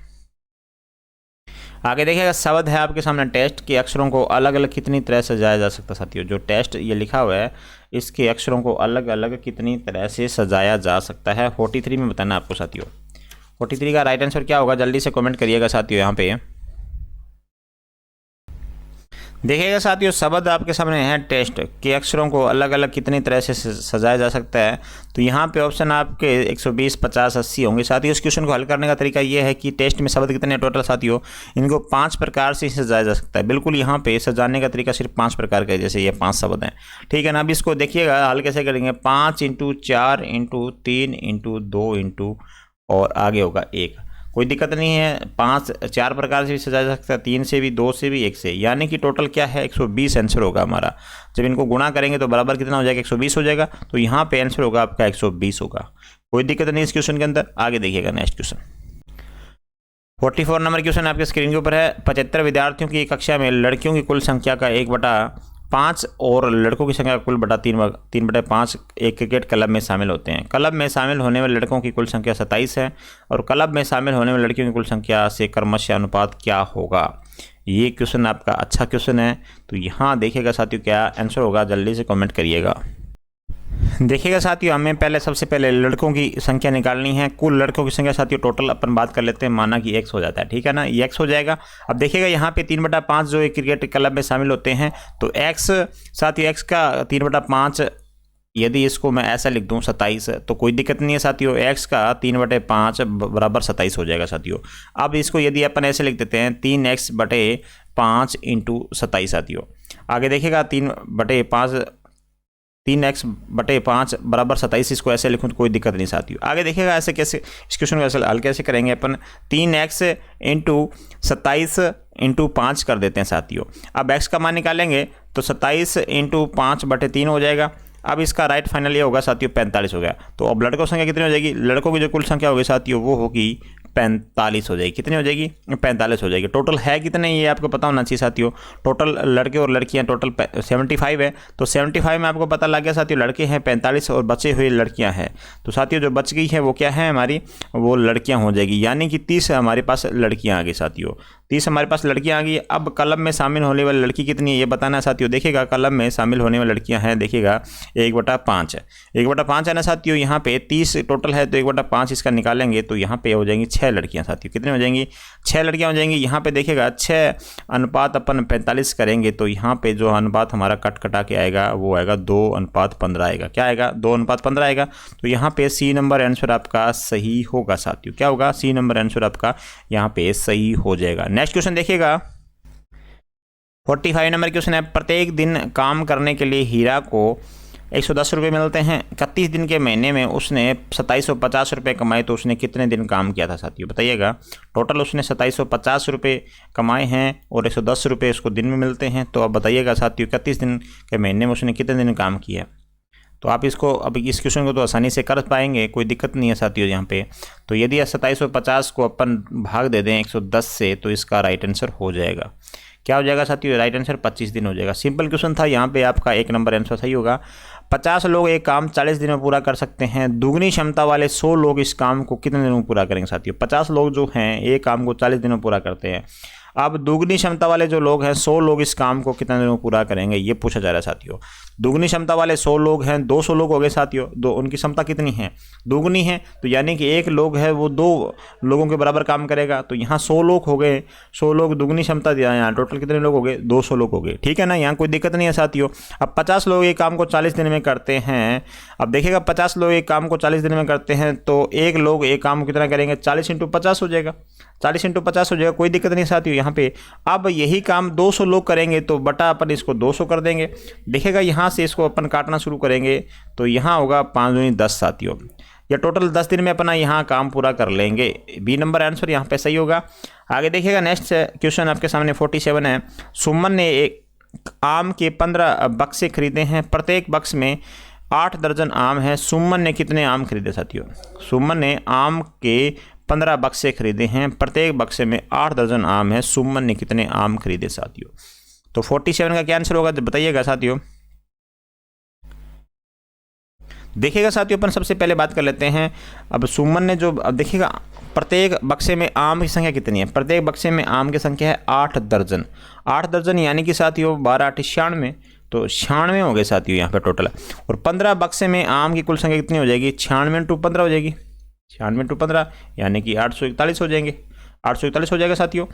आगे देखिएगा, शब्द है आपके सामने, टेस्ट के अक्षरों को अलग अलग कितनी तरह से सजाया जा सकता है साथियों। जो टेस्ट ये लिखा हुआ है, इसके अक्षरों को अलग अलग कितनी तरह से सजाया जा सकता है, 43 में बताना आपको साथियों। 43 का राइट आंसर क्या होगा, जल्दी से कमेंट करिएगा साथियों। यहाँ पे देखिएगा साथियों, शब्द आपके सामने है, टेस्ट के अक्षरों को अलग अलग कितनी तरह से सजाया जा सकता है। तो यहाँ पे ऑप्शन आपके 120, 50, 80 होंगे साथियों। इस क्वेश्चन को हल करने का तरीका ये है कि टेस्ट में शब्द कितने टोटल साथियों, इनको 5 प्रकार से सजाया जा सकता है। बिल्कुल यहाँ पे सजाने का तरीका सिर्फ 5 प्रकार का है, जैसे ये 5 शब्द हैं, ठीक है ना। अब इसको देखिएगा हल कैसे करेंगे, 5 × 4 × 3 × 2 और आगे होगा 1, कोई दिक्कत नहीं है। 5 4 प्रकार से भी सजाया जा सकता है, 3 से भी, 2 से भी, 1 से, यानी कि टोटल क्या है, 120 आंसर होगा हमारा। जब इनको गुणा करेंगे तो बराबर कितना हो जाएगा, 120 हो जाएगा। तो यहाँ पे आंसर होगा आपका 120 होगा, कोई दिक्कत नहीं इस क्वेश्चन के अंदर। आगे देखिएगा नेक्स्ट क्वेश्चन, 44 नंबर क्वेश्चन आपके स्क्रीन के ऊपर है। 75 विद्यार्थियों की कक्षा में लड़कियों की कुल संख्या का 1/5 और लड़कों की संख्या कुल 3/5 एक क्रिकेट क्लब में शामिल होते हैं। क्लब में शामिल होने वाले लड़कों की कुल संख्या 27 है और क्लब में शामिल होने वाले लड़कियों की कुल संख्या से क्रमशः अनुपात क्या होगा। ये क्वेश्चन आपका अच्छा क्वेश्चन है, तो यहाँ देखिएगा साथियों क्या आंसर होगा, जल्दी से कमेंट करिएगा। देखिएगा साथियों, हमें पहले सबसे पहले लड़कों की संख्या निकालनी है। कुल लड़कों की संख्या साथियों टोटल अपन बात कर लेते हैं, माना कि x हो जाता है, ठीक है ना, ये x हो जाएगा। अब देखिएगा यहाँ पे 3/5 जो एक क्रिकेट क्लब में शामिल होते हैं, तो x साथियों x का 3/5, यदि इसको मैं ऐसा लिख दूं 27, तो कोई दिक्कत नहीं है साथियों, x का 3/5 बराबर 27 हो जाएगा साथियों। अब इसको यदि अपन ऐसे लिख देते हैं 3x/5 × 27 साथियों। आगे देखिएगा 3x/5 बराबर 27, इसको ऐसे लिखूँ तो कोई दिक्कत नहीं साथियों। आगे देखिएगा ऐसे कैसे इस क्वेश्चन को ऐसे हल कैसे करेंगे अपन, 3x × 27 × 5 कर देते हैं साथियों। अब x का मान निकालेंगे तो 27 × 5/3 हो जाएगा। अब इसका राइट फाइनल ये होगा साथियों 45 हो गया। तो अब लड़कों की संख्या कितनी हो जाएगी, लड़कों की जो कुल संख्या होगी साथियों वो होगी 45 हो जाएगी। कितनी हो जाएगी, 45 हो जाएगी। टोटल है कितने ये आपको पता होना चाहिए साथियों। टोटल लड़के और लड़कियां टोटल 75 है, तो 75 में आपको पता लग गया साथियों, लड़के हैं 45 और बचे हुए लड़कियां हैं। तो साथियों जो बच गई है वो क्या है हमारी, वो लड़कियां हो जाएगी, यानी कि 30 हमारे पास लड़कियां आ गई साथियों, 30 हमारे पास लड़कियां आ गई। अब क्लब में शामिल होने वाली लड़की कितनी है ये बताना है साथियों। देखिएगा क्लब में शामिल होने वाली लड़कियां हैं, देखिएगा 1/5 है, 1/5 है ना साथियों। यहाँ पे 30 टोटल है तो 1/5 इसका निकालेंगे तो यहाँ पे हो जाएंगी 6 लड़कियां साथियों। कितनी हो जाएंगी, 6 लड़कियां हो जाएंगी। यहाँ पे देखिएगा 6 अनुपात अपन 45 करेंगे तो यहाँ पे जो अनुपात हमारा कटा के आएगा वो आएगा 2:15 आएगा। क्या आएगा, 2:15 आएगा। तो यहाँ पे सी नंबर आंसर आपका सही होगा साथियों। क्या होगा, सी नंबर आंसर आपका यहाँ पे सही हो जाएगा। नेक्स्ट क्वेश्चन देखिएगा, 45 नंबर क्वेश्चन है। प्रत्येक दिन काम करने के लिए हीरा को 110 रुपये मिलते हैं। 31 दिन के महीने में उसने 2750 रुपये कमाए, तो उसने कितने दिन काम किया था साथियों बताइएगा। टोटल उसने 2750 रुपये कमाए हैं और 110 रुपये उसको दिन में मिलते हैं। तो अब बताइएगा साथियों 31 दिन के महीने में उसने कितने दिन काम किया। तो आप इसको अब इस क्वेश्चन को तो आसानी से कर पाएंगे, कोई दिक्कत नहीं है साथियों यहाँ पे। तो यदि 2750 को अपन भाग दे दें 110 से तो इसका राइट आंसर हो जाएगा, क्या हो जाएगा साथियों, राइट आंसर 25 दिन हो जाएगा। सिंपल क्वेश्चन था, यहाँ पे आपका 1 नंबर आंसर सही होगा। 50 लोग एक काम 40 दिन में पूरा कर सकते हैं। दुगनी क्षमता वाले 100 लोग इस काम को कितने दिनों में पूरा करेंगे साथियों। 50 लोग जो हैं एक काम को 40 दिन में पूरा करते हैं। अब दुगनी क्षमता वाले जो लोग हैं 100 लोग इस काम को कितने दिनों में पूरा करेंगे ये पूछा जा रहा है साथियों। दुगनी क्षमता वाले 100 लोग हैं, 200 लोग हो गए साथियों। उनकी क्षमता कितनी है, दुगनी है, तो यानी कि एक लोग है वो 2 लोगों के बराबर काम करेगा। तो यहाँ 100 लोग हो गए, 100 लोग दुगनी क्षमता दिया, यहाँ टोटल कितने लोग हो गए, 200 लोग हो गए, ठीक है ना। यहाँ कोई दिक्कत नहीं है साथियों। अब 50 लोग एक काम को 40 दिन में करते हैं। अब देखिएगा 50 लोग एक काम को 40 दिन में करते हैं, तो एक लोग एक काम को कितना करेंगे, 40 × 50 हो जाएगा, 40 × 50 हो जाएगा, कोई दिक्कत नहीं साथियों यहाँ पे। अब यही काम 200 लोग करेंगे तो बटा अपन इसको 200 कर देंगे। देखिएगा यहाँ से इसको अपन काटना शुरू करेंगे तो यहाँ होगा 5 दूनी 10 साथियों। या टोटल 10 दिन में अपना यहाँ काम पूरा कर लेंगे। बी नंबर आंसर यहाँ पे सही होगा। आगे देखिएगा नेक्स्ट क्वेश्चन आपके सामने 47 है। सुमन ने एक आम के 15 बक्से खरीदे हैं, प्रत्येक बक्स में 8 दर्जन आम है। सुमन ने कितने आम खरीदे साथियों। सुमन ने आम के 15 बक्से खरीदे हैं, प्रत्येक बक्से में 8 दर्जन आम है, सुमन ने कितने आम खरीदे साथियों? तो 47 का क्या आंसर होगा बताइएगा साथियों। देखिएगा साथियों, अपन सबसे पहले बात कर लेते हैं। अब सुमन ने जो, अब देखिएगा प्रत्येक बक्से में आम की संख्या कितनी है? प्रत्येक बक्से में आम की संख्या है 8 दर्जन। 8 दर्जन यानी कि साथियों 12 8 96, तो 96 हो गए साथियों यहाँ पे टोटल। और 15 बक्से में आम की कुल संख्या कितनी हो जाएगी? 96 × 15 हो जाएगी, 96 × 15 यानी कि 841 हो जाएंगे, 841 हो जाएगा साथियों।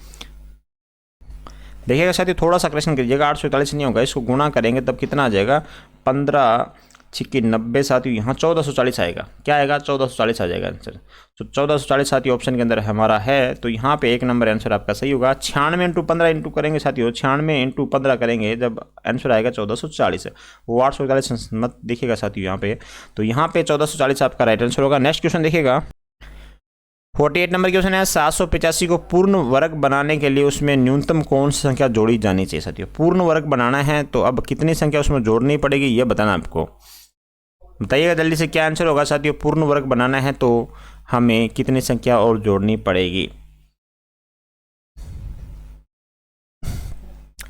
देखिएगा साथियों, थोड़ा सा करेक्शन कीजिएगा, 841 नहीं होगा, इसको गुणा करेंगे तब कितना आ जाएगा? 15 छिक्की 90 साथियों, यहाँ 1440 आएगा। क्या आएगा? 1440 आ जाएगा आंसर। तो 1440 साथियों ऑप्शन के अंदर हमारा है, तो यहाँ पे 1 नंबर आंसर आपका सही होगा। 96 × 15 इंटू करेंगे साथियों, 96 × 15 करेंगे जब आंसर आएगा 1440, वो 841 मत देखिएगा साथियों यहाँ पे। तो यहाँ पे 1440 आपका राइट आंसर होगा। नेक्स्ट क्वेश्चन देखिएगा, 48 नंबर क्वेश्चन है, 785 को पूर्ण वर्ग बनाने के लिए उसमें न्यूनतम कौन सी संख्या जोड़ी जानी चाहिए साथियों? पूर्ण वर्ग बनाना है तो अब कितनी संख्या उसमें जोड़नी पड़ेगी ये बताना आपको, बताइएगा जल्दी से क्या आंसर होगा साथियों। पूर्ण वर्ग बनाना है तो हमें कितनी संख्या और जोड़नी पड़ेगी?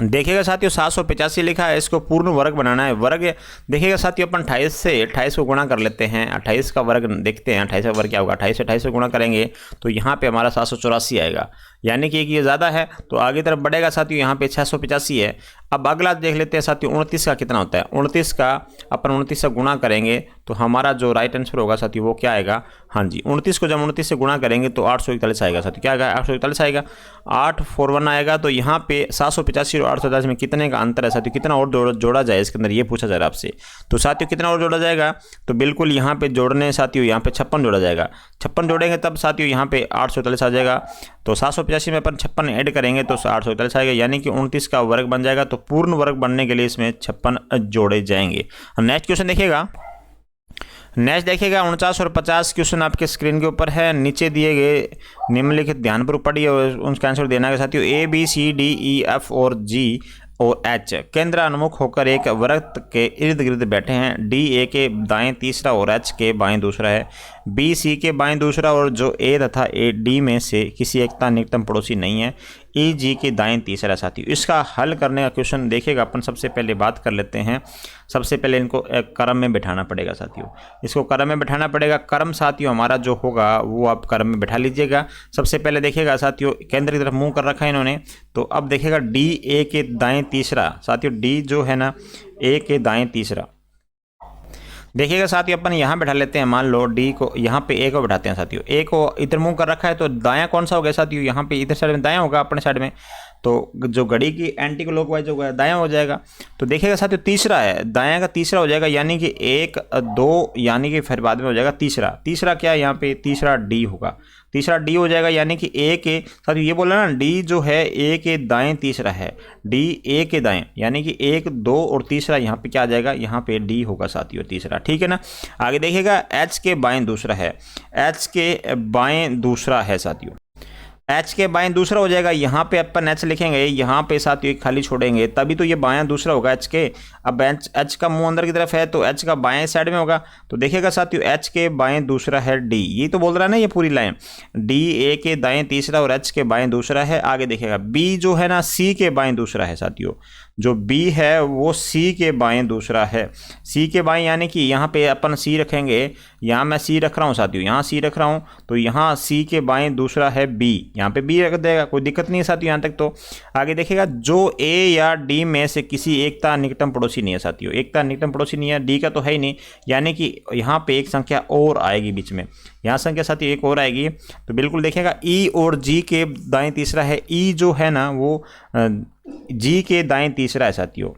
देखिएगा साथियों 785 लिखा है, इसको पूर्ण वर्ग बनाना है। वर्ग देखिएगा साथियों, अपन 28 से 28 को गुणा कर लेते हैं। 28 का वर्ग देखते हैं, 28 का वर्ग क्या होगा? 28 से 28 को गुणा करेंगे तो यहाँ पे हमारा 784 आएगा, यानी कि ये ज़्यादा है तो आगे तरफ बढ़ेगा साथियों। यहाँ पे 685 है। अब अगला देख लेते हैं साथियों, 29 का कितना होता है? 29 का अपन 29 से गुणा करेंगे तो हमारा जो राइट आंसर होगा साथियों वो क्या आएगा? हाँ जी, 29 को जब 29 से गुणा करेंगे तो 841 आएगा साथियों। क्या आएगा? 841 आएगा। 841 आएगा। तो यहाँ पे 785 और 887 में कितने का अंतर है साथियों? कितना और जोड़ा जाए इसके अंदर, ये पूछा जा रहा है आपसे। तो साथियों कितना और जोड़ा जाएगा? तो बिल्कुल यहाँ पे जोड़ने साथियों, यहाँ पे 56 जोड़ा जाएगा। 56 जोड़ेंगे तब साथियों यहाँ पे 841 आ जाएगा। तो 785 में अपन 56 ऐड करेंगे तो 841 आएगा, यानी कि 29 का वर्ग बन जाएगा। तो पूर्ण वर्ग बनने के लिए इसमें 56 जोड़े जाएंगे। नेक्स्ट क्वेश्चन देखिएगा, नेक्स्ट देखिएगा 49 और 50 क्वेश्चन आपके स्क्रीन के ऊपर है। नीचे दिए गए निम्नलिखित ध्यानपूर्वक पढ़िए और उनका आंसर देना है साथियों। A B C D E F और G और H केंद्रानुमुख होकर एक वृत्त के इर्द गिर्द बैठे हैं। D A के दाएं तीसरा और H के बाएं दूसरा है। B C के बाएं दूसरा और जो A तथा A D में से किसी एक का निकटतम पड़ोसी नहीं है। E G के दाएं तीसरा साथियों। इसका हल करने का क्वेश्चन देखिएगा, अपन सबसे पहले बात कर लेते हैं। सबसे पहले इनको एक क्रम में बिठाना पड़ेगा साथियों, इसको क्रम में बिठाना पड़ेगा। क्रम साथियों हमारा जो होगा वो आप क्रम में बिठा लीजिएगा। सबसे पहले देखिएगा साथियों, केंद्र की तरफ मुंह कर रखा है इन्होंने, तो अब देखिएगा D A के दाएं तीसरा साथियों, D जो है ना A के दाएं तीसरा। देखिएगा साथियों अपन यहाँ बैठा लेते हैं, मान लो D को यहाँ पे A को बैठाते हैं साथियों। A को इधर मुंह कर रखा है तो दायां कौन सा हो गया साथियों? यहाँ पे इधर साइड में दायां होगा, अपने साइड में, तो जो घड़ी की एंटी क्लॉकवाइज होगा दायां हो जाएगा। तो देखिएगा साथियों तीसरा है, दायां का तीसरा हो जाएगा, यानी कि 1 2 यानी कि फिर बाद में हो जाएगा तीसरा। तीसरा क्या है यहाँ पे? तीसरा D होगा, तीसरा D हो जाएगा, यानी कि A के साथियों ये बोला ना, D जो है A के दाएं तीसरा है, D A के दाएं, यानी कि 1 2 और तीसरा यहाँ पे क्या आ जाएगा? यहाँ पे D होगा साथियों तीसरा, ठीक है ना। आगे देखिएगा H के बाएं दूसरा है, H के बाएं दूसरा है साथियों, H के बाएं दूसरा हो जाएगा। यहाँ पे अपन H लिखेंगे, यहाँ पे साथियों एक खाली छोड़ेंगे तभी तो ये बायां दूसरा होगा H के। अब H का मुंह अंदर की तरफ है तो H का बाएं साइड में होगा। तो देखिएगा साथियों H के बाएं दूसरा है D, ये तो बोल रहा है ना ये पूरी लाइन, D A के दाएं तीसरा और H के बाएं दूसरा है। आगे देखिएगा B जो है ना C के बाएं दूसरा है साथियों, जो B है वो C के बाएं दूसरा है। C के बाएं यानी कि यहाँ पे अपन C रखेंगे, यहाँ मैं C रख रहा हूँ साथियों, यहाँ C रख रहा हूँ, तो यहाँ C के बाएं दूसरा है B, यहाँ पे B रख देगा, कोई दिक्कत नहीं है साथियों यहाँ तक। तो आगे देखिएगा जो A या D में से किसी एकता निकटतम पड़ोसी नहीं है साथियों, एकता निकटतम पड़ोसी नहीं है, D का तो है ही नहीं, यानी कि यहाँ पे एक संख्या और आएगी बीच में, यहाँ संख्या साथियों एक और आएगी। तो बिल्कुल देखिएगा E और G के दाएं तीसरा है, E जो है ना वो G के दाएं तीसरा है साथियों।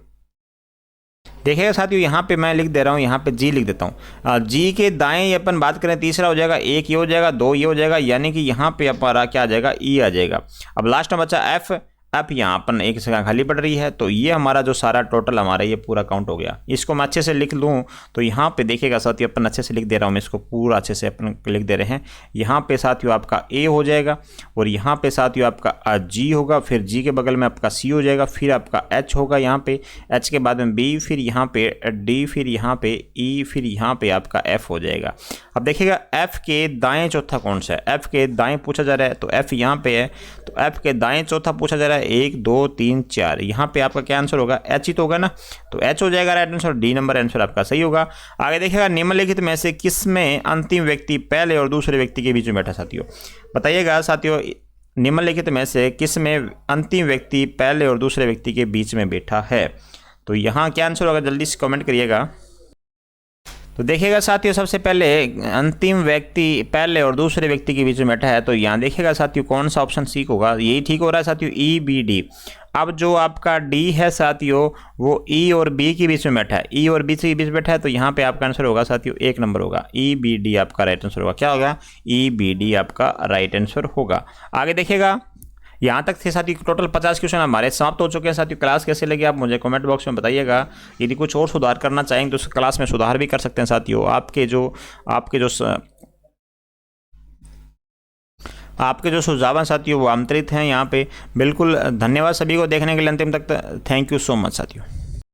देखिएगा साथियों यहाँ पे मैं लिख दे रहा हूँ, यहाँ पे G लिख देता हूँ। G के दाएं अपन बात करें तीसरा हो जाएगा, 1 ये हो जाएगा, 2 ये हो जाएगा, यानी कि यहाँ पे हमारा क्या आ जाएगा? E आ जाएगा। अब लास्ट में बचा F, अब यहाँ पर एक जगह खाली पड़ रही है, तो ये हमारा जो सारा टोटल हमारा ये पूरा काउंट हो गया। इसको मैं अच्छे से लिख लूँ तो यहाँ पे देखिएगा साथियों, अपन अच्छे से लिख दे रहा हूँ मैं इसको, पूरा अच्छे से अपन लिख दे रहे हैं। यहाँ पे साथियों आपका ए हो जाएगा, और यहाँ पे साथियों आपका जी होगा, फिर जी के बगल में आपका सी हो जाएगा, फिर आपका एच होगा यहाँ पे, एच के बाद में बी, फिर यहाँ पे डी, फिर यहाँ पे ई, फिर यहाँ पे आपका एफ हो जाएगा। अब देखिएगा एफ के दाएं चौथा कौन सा है, एफ के दाएं पूछा जा रहा है, तो एफ यहाँ पे है, तो एफ के दाएं चौथा पूछा जा रहा है, 1 2 3 4, यहाँ पे आपका क्या आंसर होगा, एच ही तो होगा ना, तो एच हो जाएगा right answer, D number answer आपका सही होगा। आगे देखिएगा निम्नलिखित में से किसमें अंतिम व्यक्ति पहले और दूसरे व्यक्ति के बीच में बैठा, साथियों बताइएगा साथियों, निम्नलिखित में से किसमें अंतिम व्यक्ति पहले और दूसरे व्यक्ति के बीच में बैठा है, तो यहाँ क्या आंसर होगा जल्दी से कमेंट करिएगा। तो देखिएगा साथियों, सबसे पहले अंतिम व्यक्ति पहले और दूसरे व्यक्ति के बीच में बैठा है, तो यहाँ देखिएगा साथियों कौन सा ऑप्शन सी होगा, यही ठीक हो रहा है साथियों, ई बी डी। अब जो आपका डी है साथियों, वो ई और बी के बीच में बैठा है, ई और बी के बीच बैठा है, तो यहाँ पे आपका आंसर होगा साथियों 1 नंबर होगा, ई बी डी आपका राइट आंसर होगा। क्या होगा, ई बी डी आपका राइट आंसर होगा। आगे देखिएगा, यहाँ तक थे साथियों टोटल 50 क्वेश्चन हमारे समाप्त हो चुके हैं। साथियों क्लास कैसे लगी आप मुझे कमेंट बॉक्स में बताइएगा। यदि कुछ और सुधार करना चाहेंगे तो उस क्लास में सुधार भी कर सकते हैं साथियों। आपके जो सुझाव हैं साथियों वो आमंत्रित हैं यहाँ पे। बिल्कुल धन्यवाद सभी को देखने के लिए अंतिम तक। थैंक यू सो मच साथियों।